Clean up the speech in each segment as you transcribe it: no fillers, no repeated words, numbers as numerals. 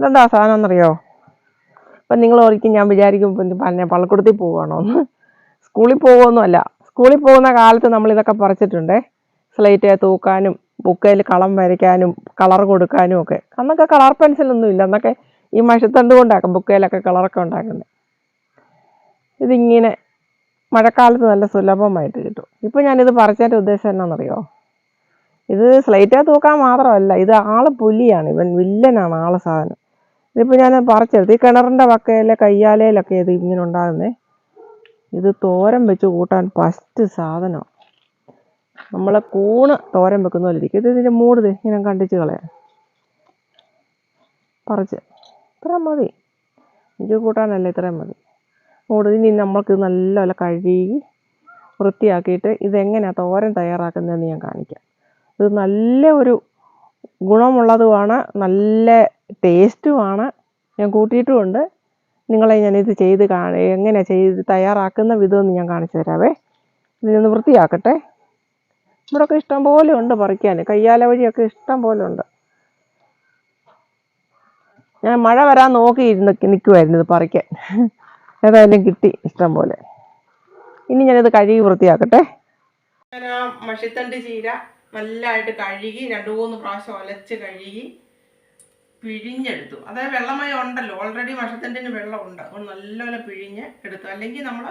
ഇതെന്താ സാധനം എന്നറിയോ? അപ്പം നിങ്ങൾ ഒരിക്കലും ഞാൻ വിചാരിക്കും പിന്നെ പള്ളിക്കൂടത്തിൽ പോവുകയാണോ എന്ന്. സ്കൂളിൽ പോകുമൊന്നുമല്ല. സ്കൂളിൽ പോകുന്ന കാലത്ത് നമ്മളിതൊക്കെ പറിച്ചിട്ടുണ്ടേ. സ്ലേറ്റ് തൂക്കാനും ബുക്കയിൽ കളം വരയ്ക്കാനും കളർ കൊടുക്കാനും ഒക്കെ. അന്നൊക്കെ കളർ പെൻസിലൊന്നും ഇല്ല. അന്നൊക്കെ ഈ മഷിത്തണ്ട് കൊണ്ടാക്കും ബുക്കയിലൊക്കെ കളറൊക്കെ ഉണ്ടാക്കുന്നത്. ഇതിങ്ങനെ മഴക്കാലത്ത് നല്ല സുലഭമായിട്ട് കിട്ടും. ഇപ്പം ഞാനിത് പറിച്ചതിൻ്റെ ഉദ്ദേശം എന്നാണെന്നറിയോ? ഇത് സ്ലേറ്റേ തൂക്കാൻ മാത്രമല്ല, ഇത് ആള് പുലിയാണ്. ഇവൻ വില്ലനാണ് ആള് സാധനം. ഇതിപ്പോൾ ഞാൻ പറിച്ചെടുത്ത് ഈ കിണറിൻ്റെ വക്കയിലെ കയ്യാലയിലൊക്കെ ഇത് ഇങ്ങനെ ഉണ്ടാകുന്നേ. ഇത് തോരൻ വെച്ച് കൂട്ടാൻ ഫസ്റ്റ് സാധനമാണ്. നമ്മളെ കൂണ് തോരൻ വെക്കുന്ന പോലെ ഇരിക്കും. ഇതിൻ്റെ മൂട് ഇങ്ങനെ കണ്ടിച്ച് കളയാം. പറിച്ച് ഇത്രയും മതി. എനിക്ക് കൂട്ടാനല്ല, ഇത്രയും മതി. മൂട് ഇനി നമ്മൾക്ക് നല്ലപോലെ കഴുകി വൃത്തിയാക്കിയിട്ട് ഇതെങ്ങനെയാണ് തോരൻ തയ്യാറാക്കുന്നതെന്ന് ഞാൻ കാണിക്കാം. ഇത് നല്ല ഒരു ഗുണമുള്ളതുമാണ്, നല്ല ടേസ്റ്റുമാണ്. ഞാൻ കൂട്ടിയിട്ടുമുണ്ട്. നിങ്ങളെ ഞാനിത് എങ്ങനെ ചെയ്ത് തയ്യാറാക്കുന്ന വിധമെന്ന് ഞാൻ കാണിച്ചു തരാവേ. ഇതിനൊന്ന് വൃത്തിയാക്കട്ടെ. ഇവിടെയൊക്കെ ഇഷ്ടം പോലെ ഉണ്ട് പറിക്കാൻ. കയ്യാല വഴിയൊക്കെ ഇഷ്ടം പോലെ ഉണ്ട്. ഞാൻ മഴ വരാൻ നോക്കിയിരുന്ന് നിൽക്കുമായിരുന്നു ഇത് പറിക്കാൻ. ഏതായാലും കിട്ടി ഇഷ്ടം പോലെ. ഇനി ഞാനിത് കഴുകി വൃത്തിയാക്കട്ടെ. ഞാൻ ആ മഷിത്തണ്ട് ചീര നല്ലതായിട്ട് കഴുകി 2-3 പ്രാവശ്യം ഒലച്ച് കഴുകി പിഴിഞ്ഞെടുത്തു. അതായത് വെള്ളമയം ഉണ്ടല്ലോ, ഓൾറെഡി മഷത്തണ്ടിന് വെള്ളമുണ്ട്. അതുകൊണ്ട് നല്ലപോലെ പിഴിഞ്ഞ് എടുത്തു. അല്ലെങ്കിൽ നമ്മൾ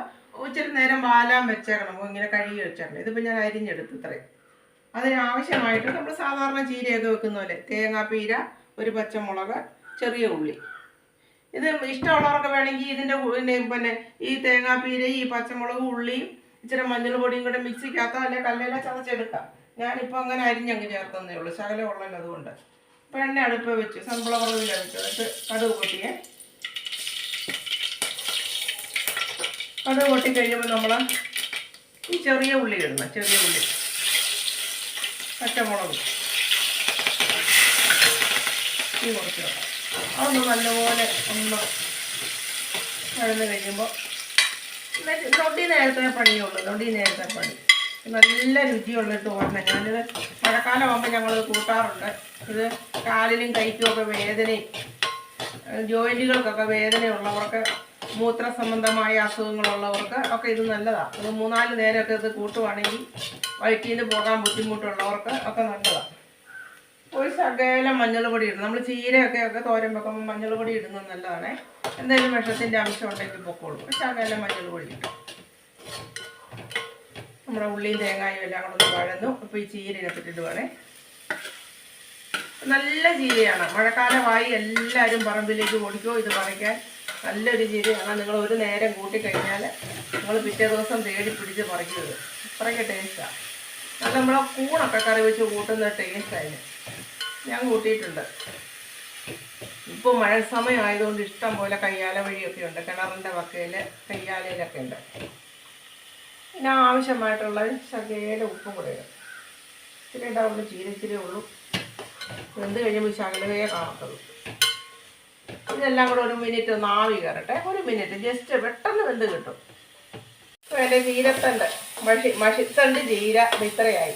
ഇച്ചിരി നേരം വാലാൻ വെച്ചേക്കണം, ഇങ്ങനെ കഴുകി വെച്ചേക്കണം. ഇതിപ്പോൾ ഞാൻ അരിഞ്ഞെടുത്തു ഇത്രയും. അതിനാവശ്യമായിട്ട് നമ്മൾ സാധാരണ ചീരയൊക്കെ വെക്കുന്ന പോലെ തേങ്ങാപ്പീര, ഒരു പച്ചമുളക്, ചെറിയ ഉള്ളി. ഇത് ഇഷ്ടമുള്ളവർക്ക് വേണമെങ്കിൽ ഇതിൻ്റെ പിന്നെ ഈ തേങ്ങാപ്പീരയും ഈ പച്ചമുളകും ഉള്ളിയും ഇച്ചിരി മഞ്ഞൾ പൊടിയും കൂടെ മിക്സിക്കകത്തോ അല്ലെങ്കിൽ കല്ലില ചതച്ചെടുക്കാം. ഞാനിപ്പോൾ അങ്ങനെ അരിഞ്ഞങ്ങ് ചേർത്തന്നേ ഉള്ളൂ, ശകലം ഉള്ളല്ലോ അതുകൊണ്ട്. ഇപ്പോൾ എണ്ണ അടുപ്പ് വെച്ചു, സൺഫ്ലവർ ഓയിലാണ് വെച്ചത്. എന്നിട്ട് കടുക് പൊട്ടിയേ. കടുക് പൊട്ടി കഴിയുമ്പോൾ നമ്മൾ ഈ ചെറിയ ഉള്ളി ഇടണം. ചെറിയ ഉള്ളി, പച്ചമുളകും ഈ കുറച്ച് വെക്കാം. അതൊന്ന് നല്ലപോലെ ഒന്ന് വഴന്ന് കഴിയുമ്പോൾ നൊടി നേരത്തെ പണിയുള്ളൂ. നൊടി നേരത്തെ പണി നല്ല രുചിയുള്ളിട്ട് ഓടണം. ഞാനിത് മഴക്കാലമാകുമ്പോൾ ഞങ്ങൾ കൂട്ടാറുണ്ട്. ഇത് കാലിലും കൈക്കും ഒക്കെ വേദനയും ജോയിൻറ്റുകൾക്കൊക്കെ വേദനയുള്ളവർക്ക്, മൂത്ര സംബന്ധമായ അസുഖങ്ങളുള്ളവർക്ക് ഒക്കെ ഇത് നല്ലതാണ്. ഇത് 3-4 നേരമൊക്കെ ഇത് കൂട്ടുവാണെങ്കിൽ വയറ്റിൽ നിന്ന് പോകാൻ ബുദ്ധിമുട്ടുള്ളവർക്ക് ഒക്കെ നല്ലതാണ്. ഒരു ശകലം മഞ്ഞൾ പൊടി ഇടണം. നമ്മൾ ചീരയൊക്കെ തോരൻ വെക്കുമ്പോൾ മഞ്ഞൾ പൊടി ഇടുന്നത് നല്ലതാണ്. എന്തെങ്കിലും വിഷത്തിൻ്റെ അംശം ഉണ്ടെങ്കിൽ പൊക്കോളൂ. ഒരു ശകലം മഞ്ഞൾ പൊടി ഇട്ടു. നമ്മുടെ ഉള്ളിയും തേങ്ങായും എല്ലാം കൂടെ ഒന്ന് വഴന്നു. അപ്പോൾ ഈ ചീര ഇട്ടിട്ട് വേണേ. നല്ല ചീരയാണ്. മഴക്കാലമായി എല്ലാവരും പറമ്പിലേക്ക് ഓടിക്കോ ഇത് പറിക്കാൻ. നല്ലൊരു ചീരയാണ്. നിങ്ങൾ ഒരു നേരം കൂട്ടിക്കഴിഞ്ഞാൽ നിങ്ങൾ പിറ്റേ ദിവസം തേടി പിടിച്ച് പറിക്കുന്നത്. അത്രയ്ക്ക് ടേസ്റ്റാണ്. അത് നമ്മളെ കൂണൊക്കെ കറി വെച്ച് കൂട്ടുന്ന ടേസ്റ്റായിരുന്നു. ഞാൻ കൂട്ടിയിട്ടുണ്ട്. ഇപ്പോൾ മഴ സമയം ആയതുകൊണ്ട് ഇഷ്ടം പോലെ കയ്യാല വഴിയൊക്കെ ഉണ്ട്. കിണറിൻ്റെ വക്കയിൽ കയ്യാലയിലൊക്കെ ഉണ്ട്. പിന്നെ ആവശ്യമായിട്ടുള്ള ശകല ഉപ്പും കൂടെ ഇടും. ഇച്ചിരി ഉണ്ടാവുള്ളൂ, ചീര ഇച്ചിരി ഉള്ളൂ. വെന്ത് കഴിയുമ്പോൾ ശകലവേ കാണത്തുള്ളൂ. ഇതെല്ലാം കൂടെ 1 മിനിറ്റ് ഒന്ന് ആവി കയറട്ടെ. 1 മിനിറ്റ് ജസ്റ്റ് പെട്ടെന്ന് വെന്ത് കിട്ടും. അപ്പോൾ എൻ്റെ ചീരത്തണ്ട് മഷിത്തണ്ട് ചീര ഇത്രയായി.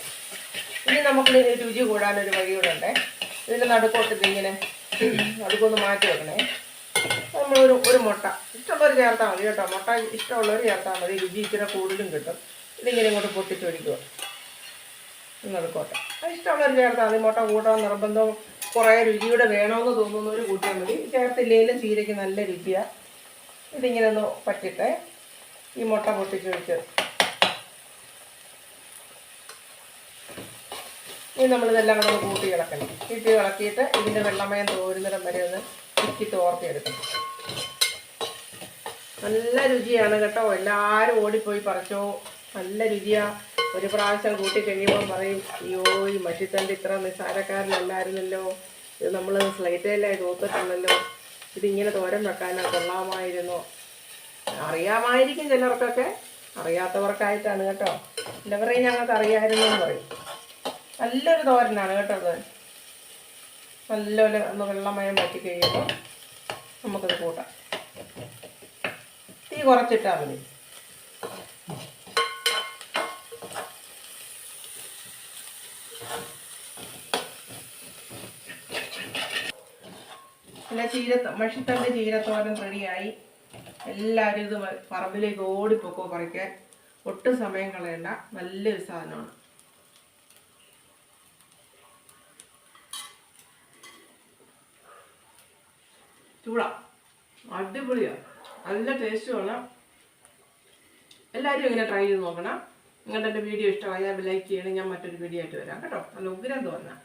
ഇനി നമുക്ക് രുചി കൂടാനൊരു വഴിയൂടെ ഉണ്ട്. ഇതിൻ്റെ നടുക്കോട്ട് ഇതിങ്ങനെ നടുക്കൊന്ന് മാറ്റി വെക്കണേ. നമ്മൾ ഒരു മുട്ട ഇഷ്ടമുള്ളവർ ചേർത്താൽ മതി കേട്ടോ. മുട്ട ഇഷ്ടമുള്ളവർ ചേർത്താൽ മതി. രുചി ഇച്ചിരി കൂടുതലും കിട്ടും. ഇതിങ്ങനെ ഇങ്ങോട്ട് പൊട്ടിച്ചൊടിക്കുക നടുക്കോട്ടെ. അത് ഇഷ്ടമുള്ളവർ ചേർത്താൽ മതി. മുട്ട കൂട്ടാൻ നിർബന്ധം കുറേ രുചിയുടെ വേണമെന്ന് തോന്നുന്നവർ കൂട്ടിയാൽ മതി. ചേർത്തില്ലെങ്കിലും ചീരയ്ക്ക് നല്ല രുചിയാണ്. ഇതിങ്ങനെ ഒന്ന് പറ്റിട്ടെ ഈ മുട്ട പൊട്ടിച്ചൊഴിച്ച് ഇനി നമ്മളിതെല്ലാം കൂടെ ഒന്ന് കൂട്ടി ഇളക്കണം. കൂട്ടി ഇളക്കിയിട്ട് ഇതിൻ്റെ വെള്ളമയം തോരുന്നിടം വരെ ഒന്ന് ചുറ്റി തോർത്തിയെടുക്കണം. നല്ല രുചിയാണ് കേട്ടോ. എല്ലാവരും ഓടിപ്പോയി പറിച്ചോ. നല്ല രുചിയാണ്. ഒരു പ്രാവശ്യം കൂട്ടി കഴിയുമ്പോൾ പറയും, അയ്യോ ഈ മഷിത്തണ്ട് ഇത്ര നിസ്സാരക്കാരനല്ലായിരുന്നല്ലോ, ഇത് നമ്മൾ സ്ലേറ്റേലായി തൂത്തിട്ടുണ്ടല്ലോ, ഇതിങ്ങനെ തോരൻ വെക്കാനാ കൊള്ളാമായിരുന്നു. അറിയാമായിരിക്കും ചിലർക്കൊക്കെ, അറിയാത്തവർക്കായിട്ടാണ് കേട്ടോ. ചിലവരെയും ഞങ്ങൾക്ക് അറിയാമായിരുന്നു എന്ന് പറയും. നല്ലൊരു തോരനാണ് കേട്ടോ അത്. നല്ലപോലെ ഒന്ന് വെള്ളമയം പറ്റി കഴിയുമ്പോൾ നമുക്കത് കൂട്ടാം. തീ കുറച്ചിട്ടാൽ മതി. അല്ല മഷിത്തണ്ട് ചീരത്തോരൻ റെഡിയായി. എല്ലാവരും ഇത് പറമ്പിലേക്ക് ഓടിപ്പോക്കോ പറിക്കാൻ. ഒട്ടും സമയം കളയണ്ട. നല്ലൊരു സാധനമാണ്. ചൂടാ, അടിപൊളിയാണ്, നല്ല ടേസ്റ്റുമാണ്. എല്ലാവരും ഇങ്ങനെ ട്രൈ ചെയ്ത് നോക്കണം. നിങ്ങളുടെ എൻ്റെ വീഡിയോ ഇഷ്ടമായാൽ ലൈക്ക് ചെയ്യണം. ഞാൻ മറ്റൊരു വീഡിയോ ആയിട്ട് വരാം കേട്ടോ. നല്ല ഉഗ്രം തോന്നാം.